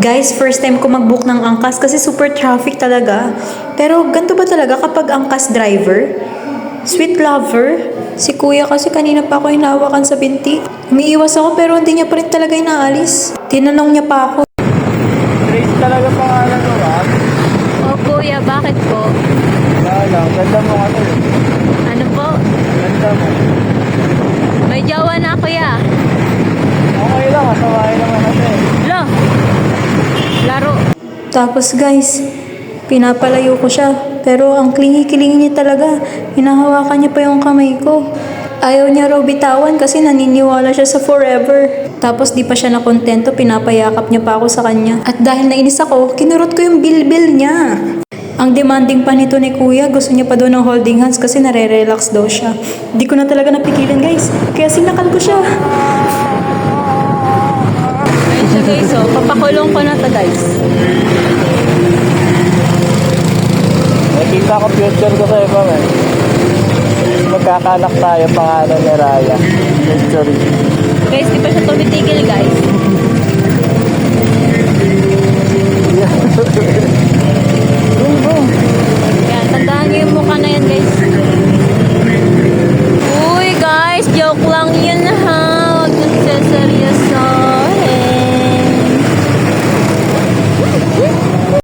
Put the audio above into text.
Guys, first time ko mag-book ng angkas kasi super traffic talaga. Pero ganito ba talaga kapag angkas driver? Sweet lover? Si kuya kasi kanina pa ako hinawakan sa binti. Umiiwas ako pero hindi niya pa rin talaga inaalis. Tinanong niya pa ako. Grace talaga pangalan mo ba? O kuya, bakit po? Wala lang, ganda mo ano eh. Ano po? Ganda mo. May jowa na kuya. Okay lang, kasawain naman natin. Lo! Laro. Tapos guys, pinapalayo ko siya. Pero ang klingi-kilingi niya talaga. Hinahawakan niya pa yung kamay ko. Ayaw niya raw bitawan kasi naniniwala siya sa forever. Tapos di pa siya nakontento, pinapayakap niya pa ako sa kanya. At dahil nainis ako, kinurot ko yung bilbil niya. Ang demanding pa nito ni kuya, gusto niya pa doon ng holding hands kasi nare-relax daw siya. Di ko na talaga napigilan guys, kaya sinakal ko siya. Ayun siya guys, oh. Papakulong ko na to guys. Nakita ko future ko sa'yo pa eh. Magkakanak tayo pangalan ni Raya. Century. Guys, di pa siya tumitigil guys.